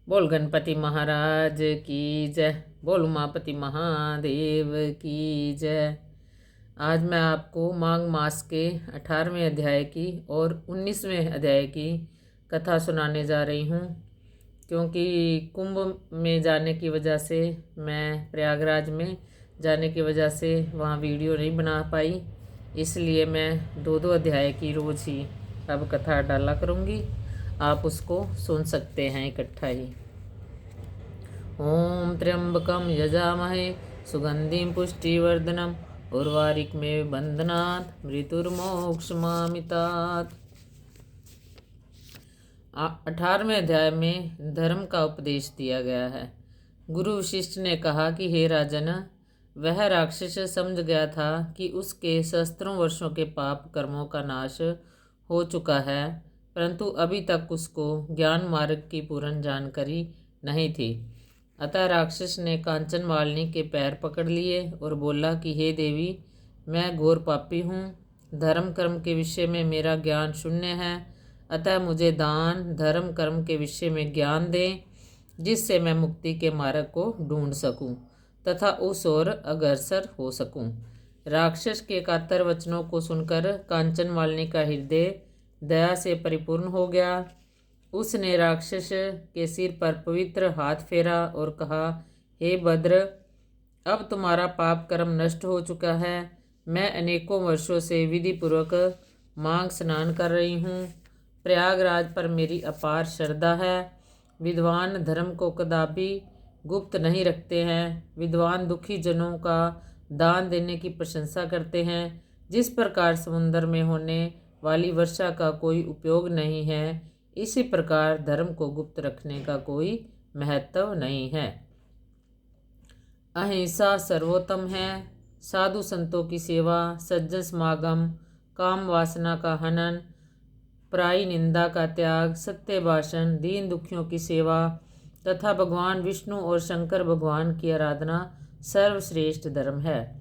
बोल गणपति महाराज की जय। बोल उमापति महादेव की जय। आज मैं आपको माघ मास के 18वें अध्याय की और 19वें अध्याय की कथा सुनाने जा रही हूँ। क्योंकि कुंभ में जाने की वजह से, मैं प्रयागराज में जाने की वजह से वहाँ वीडियो नहीं बना पाई, इसलिए मैं दो दो अध्याय की रोज़ ही अब कथा डाला करूँगी। आप उसको सुन सकते हैं इकट्ठा ही। ओम त्र्यंबकम यजामहे सुगंधिं पुष्टिवर्धनम उर्वारिकमेव बंधनात् मृत्युर्मोक्षमामितात्। 18वें अध्याय में धर्म का उपदेश दिया गया है। गुरु वशिष्ठ ने कहा कि हे राजन, वह राक्षस समझ गया था कि उसके सहस्त्रों वर्षों के पाप कर्मों का नाश हो चुका है, परंतु अभी तक उसको ज्ञान मार्ग की पूर्ण जानकारी नहीं थी। अतः राक्षस ने कांचनमालिनी के पैर पकड़ लिए और बोला कि हे देवी, मैं घोर पापी हूँ। धर्म कर्म के विषय में मेरा ज्ञान शून्य है, अतः मुझे दान धर्म कर्म के विषय में ज्ञान दें, जिससे मैं मुक्ति के मार्ग को ढूंढ सकूं तथा उस ओर अग्रसर हो सकूं। राक्षस के कातर वचनों को सुनकर कांचनमालिनी का हृदय दया से परिपूर्ण हो गया। उसने राक्षस के सिर पर पवित्र हाथ फेरा और कहा, हे भद्र, अब तुम्हारा पाप कर्म नष्ट हो चुका है। मैं अनेकों वर्षों से विधि पूर्वक माघ स्नान कर रही हूँ। प्रयागराज पर मेरी अपार श्रद्धा है। विद्वान धर्म को कदापि गुप्त नहीं रखते हैं। विद्वान दुखी जनों का दान देने की प्रशंसा करते हैं। जिस प्रकार समुद्र में होने वाली वर्षा का कोई उपयोग नहीं है, इसी प्रकार धर्म को गुप्त रखने का कोई महत्व नहीं है। अहिंसा सर्वोत्तम है। साधु संतों की सेवा, सज्जन समागम, काम वासना का हनन, पराई निंदा का त्याग, सत्य भाषण, दीन दुखियों की सेवा तथा भगवान विष्णु और शंकर भगवान की आराधना सर्वश्रेष्ठ धर्म है।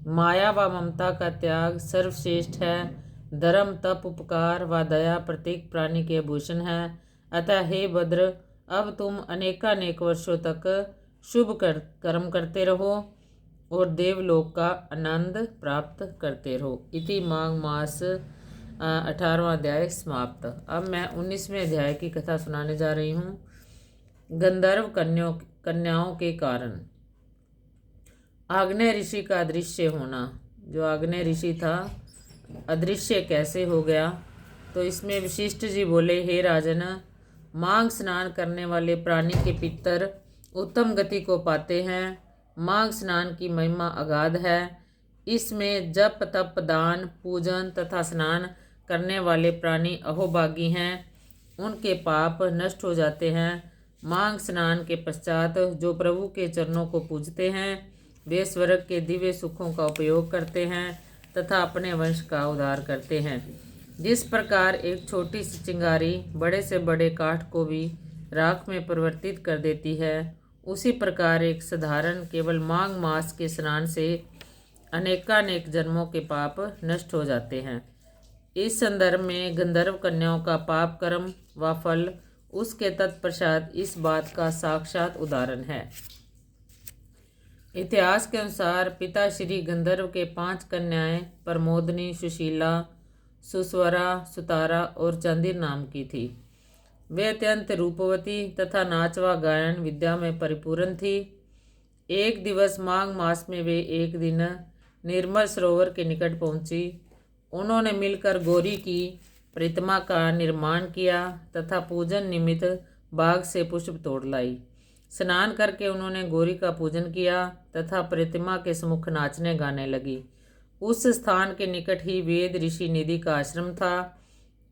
माया व ममता का त्याग सर्वश्रेष्ठ है। धर्म, तप, उपकार व दया प्रत्येक प्राणी के भूषण है। अतः हे भद्र, अब तुम अनेकानेक वर्षों तक शुभ कर्म करते रहो और देवलोक का आनंद प्राप्त करते रहो। इति माघ मास 18वां अध्याय समाप्त। अब मैं 19वें अध्याय की कथा सुनाने जा रही हूँ। गंधर्व कन्याओं के कारण। आग्नेय ऋषि का अदृश्य होना। जो आग्नेय ऋषि था, अदृश्य कैसे हो गया? तो इसमें वशिष्ठ जी बोले, हे राजन, माघ स्नान करने वाले प्राणी के पितर उत्तम गति को पाते हैं। माघ स्नान की महिमा अगाध है। इसमें जप तप दान पूजन तथा स्नान करने वाले प्राणी अहोभागी हैं, उनके पाप नष्ट हो जाते हैं। माघ स्नान के पश्चात जो प्रभु के चरणों को पूजते हैं, वे स्वर्ग के दिव्य सुखों का उपयोग करते हैं तथा अपने वंश का उद्धार करते हैं। जिस प्रकार एक छोटी सी चिंगारी बड़े से बड़े काठ को भी राख में परिवर्तित कर देती है, उसी प्रकार एक साधारण केवल माघ मास के स्नान से अनेकानेक जन्मों के पाप नष्ट हो जाते हैं। इस संदर्भ में गंधर्व कन्याओं का पाप कर्म व फल उसके तत्पश्चात इस बात का साक्षात उदाहरण है। इतिहास के अनुसार पिता श्री गंधर्व के 5 कन्याएं प्रमोदनी, सुशीला, सुस्वरा, सुतारा और चंदिर नाम की थी। वे अत्यंत रूपवती तथा नाच व गायन विद्या में परिपूर्ण थी। एक दिवस माघ मास में वे एक दिन निर्मल सरोवर के निकट पहुंची। उन्होंने मिलकर गौरी की प्रतिमा का निर्माण किया तथा पूजन निमित्त बाग से पुष्प तोड़ लाई। स्नान करके उन्होंने गौरी का पूजन किया तथा प्रतिमा के सम्मुख नाचने गाने लगी। उस स्थान के निकट ही वेद ऋषि निधि का आश्रम था।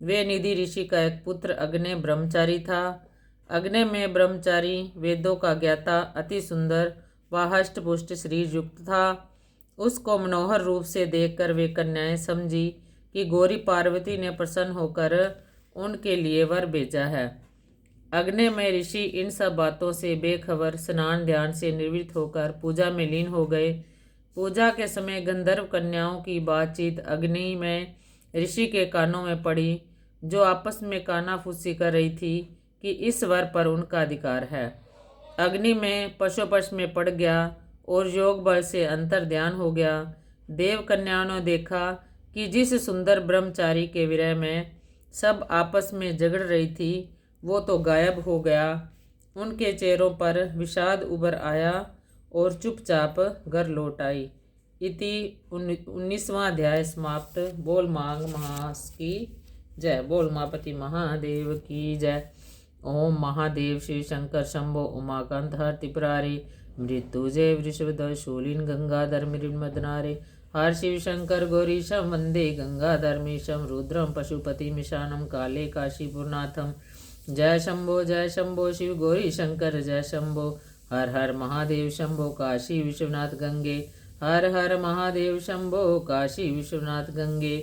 वे निधि ऋषि का एक पुत्र अग्नि ब्रह्मचारी था। अग्नि में ब्रह्मचारी वेदों का ज्ञाता अति सुंदर व हष्ट पुष्ट शरीर युक्त था। उसको मनोहर रूप से देखकर वे कन्याएं समझी कि गौरी पार्वती ने प्रसन्न होकर उनके लिए वर भेजा है। अग्निमय ऋषि इन सब बातों से बेखबर स्नान ध्यान से निवृत्त होकर पूजा में लीन हो गए। पूजा के समय गंधर्व कन्याओं की बातचीत अग्निमय ऋषि के कानों में पड़ी, जो आपस में कानाफूसी कर रही थी कि इस वर पर उनका अधिकार है। अग्नि में पशुपश में पड़ गया और योग बल से अंतर ध्यान हो गया। देव कन्याओं ने देखा कि जिस सुंदर ब्रह्मचारी के विरह में सब आपस में झगड़ रही थी वो तो गायब हो गया। उनके चेहरों पर विषाद उभर आया और चुपचाप घर लौट आई। इति 19वां अध्याय समाप्त। बोल मांग महास की जय। बोल उमापति महादेव की जय। ओम महादेव शिव शंकर शंभो उमाकांत हर त्रिपुरारी मृत्युजय वृषभधर शूलिन गंगाधर मृन्मदनारे हर शिव शंकर गौरीशम वंदे गंगाधर्मीशम रुद्रम पशुपति मिशानम काले काशीपुरनाथम। जय शंभो शिव गौरी शंकर जय शंभो। हर हर महादेव शंभो काशी विश्वनाथ गंगे। हर हर महादेव शंभो काशी विश्वनाथ गंगे।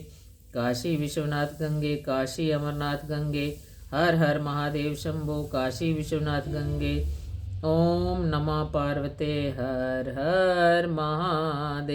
काशी विश्वनाथ गंगे काशी अमरनाथ गंगे। हर हर महादेव शंभो काशी विश्वनाथ गंगे। ओम नमः पार्वते हर हर महादेव।